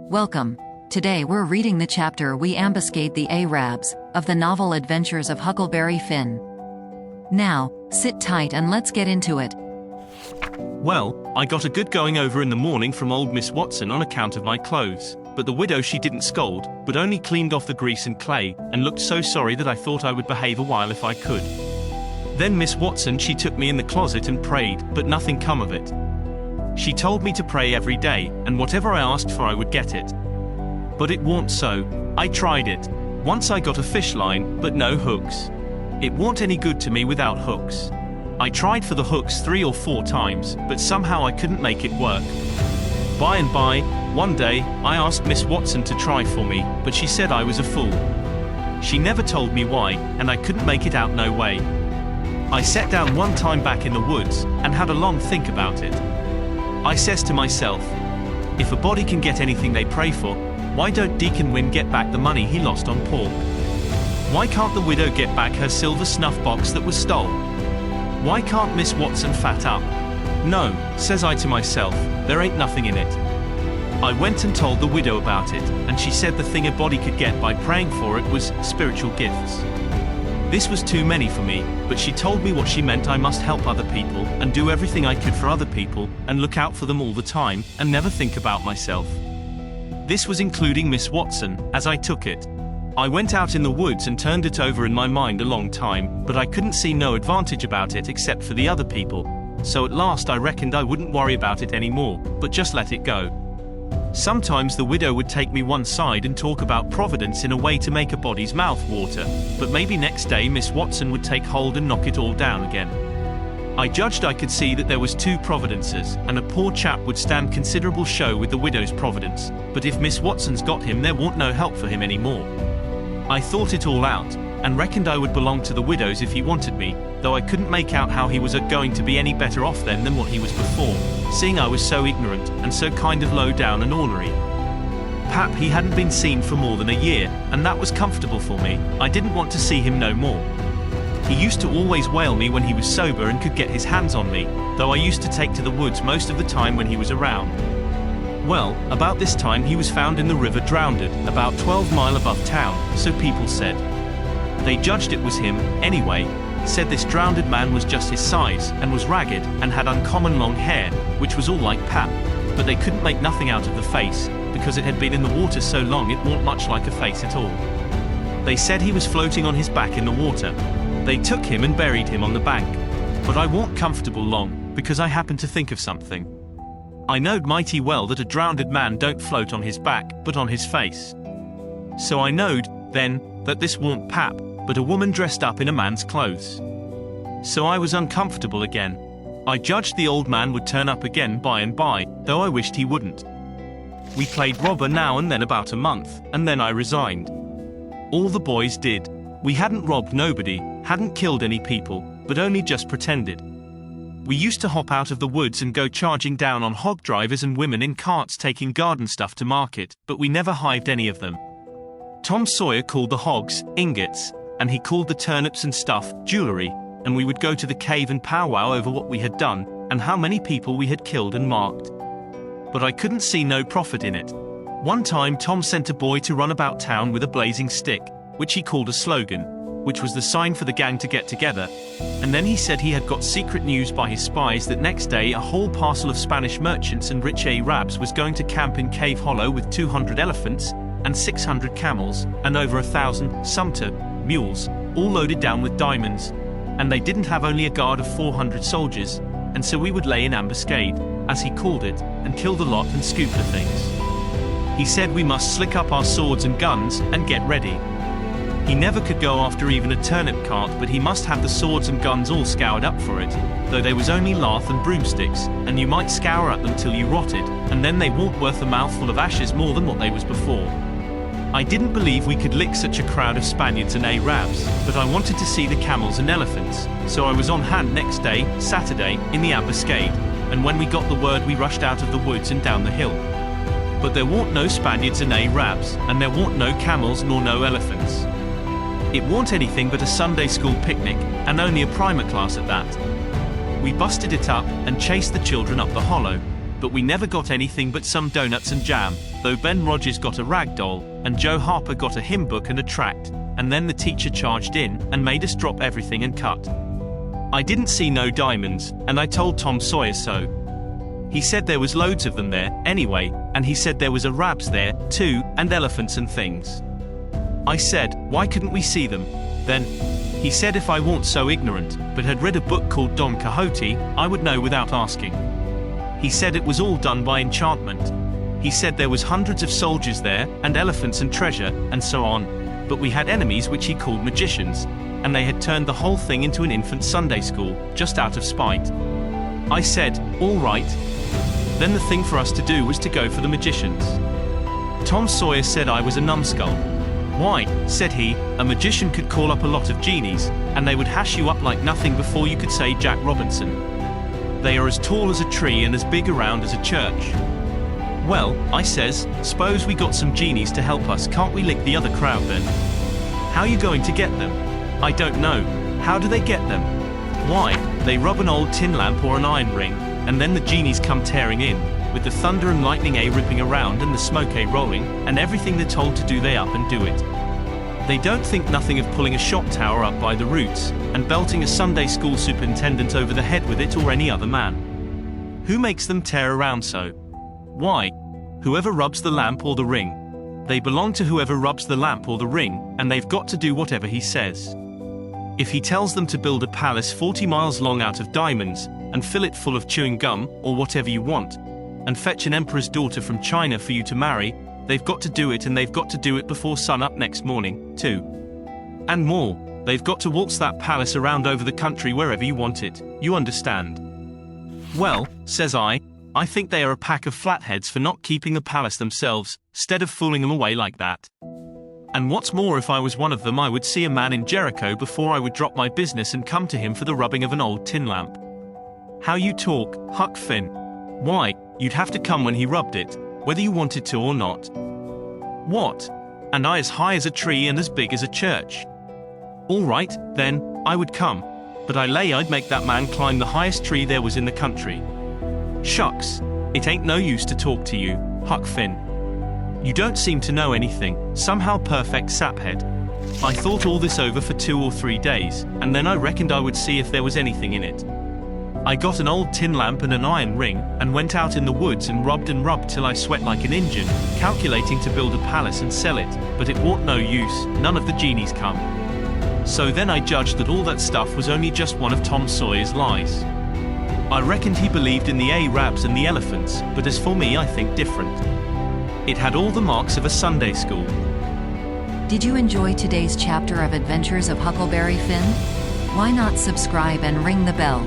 Welcome. Today we're reading the chapter We Ambuscade the A-RABS of the novel Adventures of Huckleberry Finn. Now, sit tight and let's get into it. Well, I got a good going over in the morning from old Miss Watson on account of my clothes, but the widow she didn't scold, but only cleaned off the grease and clay, and looked so sorry that I thought I would behave a while if I could. Then Miss Watson she took me in the closet and prayed, but nothing come of it. She told me to pray every day, and whatever I asked for I would get it. But it warn't so. I tried it. Once I got a fish line, but no hooks. It warn't any good to me without hooks. I tried for the hooks 3 or 4 times, but somehow I couldn't make it work. By and by, one day, I asked Miss Watson to try for me, but she said I was a fool. She never told me why, and I couldn't make it out no way. I sat down one time back in the woods, and had a long think about it. I says to myself, if a body can get anything they pray for, why don't Deacon Wynne get back the money he lost on pork? Why can't the widow get back her silver snuff box that was stole? Why can't Miss Watson fat up? No, says I to myself, there ain't nothing in it. I went and told the widow about it, and she said the thing a body could get by praying for it was spiritual gifts. This was too many for me, but she told me what she meant. I must help other people, and do everything I could for other people, and look out for them all the time, and never think about myself. This was including Miss Watson, as I took it. I went out in the woods and turned it over in my mind a long time, but I couldn't see no advantage about it except for the other people. So at last I reckoned I wouldn't worry about it anymore, but just let it go. Sometimes the widow would take me one side and talk about providence in a way to make a body's mouth water, but maybe next day Miss Watson would take hold and knock it all down again. I judged I could see that there was 2 providences, and a poor chap would stand considerable show with the widow's providence, but if Miss Watson's got him there wa'n't no help for him anymore. I thought it all out, and reckoned I would belong to the widow's if he wanted me, though I couldn't make out how he was going to be any better off then than what he was before, seeing I was so ignorant, and so kind of low down and ornery. Pap he hadn't been seen for more than a year, and that was comfortable for me. I didn't want to see him no more. He used to always whale me when he was sober and could get his hands on me, though I used to take to the woods most of the time when he was around. Well, about this time he was found in the river drownded, about 12 mile above town, so people said. They judged it was him, anyway, said this drownded man was just his size, and was ragged, and had uncommon long hair, which was all like Pap, but they couldn't make nothing out of the face, because it had been in the water so long it wasn't much like a face at all. They said he was floating on his back in the water. They took him and buried him on the bank. But I warn't comfortable long, because I happened to think of something. I knowed mighty well that a drownded man don't float on his back, but on his face. So I knowed, then, that this warn't Pap, but a woman dressed up in a man's clothes. So I was uncomfortable again. I judged the old man would turn up again by and by, though I wished he wouldn't. We played robber now and then about a month, and then I resigned. All the boys did. We hadn't robbed nobody, hadn't killed any people, but only just pretended. We used to hop out of the woods and go charging down on hog drivers and women in carts taking garden stuff to market, but we never hived any of them. Tom Sawyer called the hogs ingots, and he called the turnips and stuff jewelry, and we would go to the cave and powwow over what we had done, and how many people we had killed and marked. But I couldn't see no profit in it. One time Tom sent a boy to run about town with a blazing stick, which he called a slogan, which was the sign for the gang to get together, and then he said he had got secret news by his spies that next day a whole parcel of Spanish merchants and rich A-RABS was going to camp in Cave Hollow with 200 elephants, and 600 camels, and over 1,000 sumpter mules, all loaded down with diamonds, and they didn't have only a guard of 400 soldiers, and so we would lay in ambuscade, as he called it, and kill the lot and scoop the things. He said we must slick up our swords and guns, and get ready. He never could go after even a turnip cart, but he must have the swords and guns all scoured up for it, though they was only lath and broomsticks, and you might scour at them till you rotted, and then they weren't worth a mouthful of ashes more than what they was before. I didn't believe we could lick such a crowd of Spaniards and A-RABS, but I wanted to see the camels and elephants, so I was on hand next day, Saturday, in the ambuscade, and when we got the word we rushed out of the woods and down the hill. But there weren't no Spaniards and A-RABS, and there weren't no camels nor no elephants. It weren't anything but a Sunday school picnic, and only a primer class at that. We busted it up, and chased the children up the hollow, but we never got anything but some donuts and jam, though Ben Rogers got a rag doll, and Joe Harper got a hymn book and a tract, and then the teacher charged in and made us drop everything and cut. I didn't see no diamonds, and I told Tom Sawyer so. He said there was loads of them there, anyway, and he said there was A-RABS there, too, and elephants and things. I said, why couldn't we see them? Then, he said if I weren't so ignorant, but had read a book called Don Quixote, I would know without asking. He said it was all done by enchantment. He said there was hundreds of soldiers there, and elephants and treasure, and so on, but we had enemies which he called magicians, and they had turned the whole thing into an infant Sunday school, just out of spite. I said, all right. Then the thing for us to do was to go for the magicians. Tom Sawyer said I was a numbskull. Why, said he, a magician could call up a lot of genies, and they would hash you up like nothing before you could say Jack Robinson. They are as tall as a tree and as big around as a church. Well, I says, suppose we got some genies to help us, can't we lick the other crowd then? How you going to get them? I don't know. How do they get them? Why, they rub an old tin lamp or an iron ring, and then the genies come tearing in, with the thunder and lightning ripping around and the smoke rolling, and everything they're told to do they up and do it. They don't think nothing of pulling a shot tower up by the roots, and belting a Sunday school superintendent over the head with it or any other man. Who makes them tear around so? Why, whoever rubs the lamp or the ring. They belong to whoever rubs the lamp or the ring, and they've got to do whatever he says. If he tells them to build a palace 40 miles long out of diamonds, and fill it full of chewing gum, or whatever you want, and fetch an emperor's daughter from China for you to marry, they've got to do it, and they've got to do it before sun-up next morning, too. And more, they've got to waltz that palace around over the country wherever you want it, you understand. Well, says I think they are a pack of flatheads for not keeping the palace themselves, stead of fooling them away like that. And what's more, if I was one of them, I would see a man in Jericho before I would drop my business and come to him for the rubbing of an old tin lamp. How you talk, Huck Finn. Why, you'd have to come when he rubbed it, whether you wanted to or not. What? And I as high as a tree and as big as a church. All right, then, I would come, but I lay I'd make that man climb the highest tree there was in the country. Shucks, it ain't no use to talk to you, Huck Finn. You don't seem to know anything, somehow perfect saphead. I thought all this over for 2 or 3 days, and then I reckoned I would see if there was anything in it. I got an old tin lamp and an iron ring, and went out in the woods and rubbed till I sweat like an Injun, calculating to build a palace and sell it, but it warn't no use, none of the genies come. So then I judged that all that stuff was only just one of Tom Sawyer's lies. I reckoned he believed in the A-RABS and the elephants, but as for me I think different. It had all the marks of a Sunday school. Did you enjoy today's chapter of Adventures of Huckleberry Finn? Why not subscribe and ring the bell?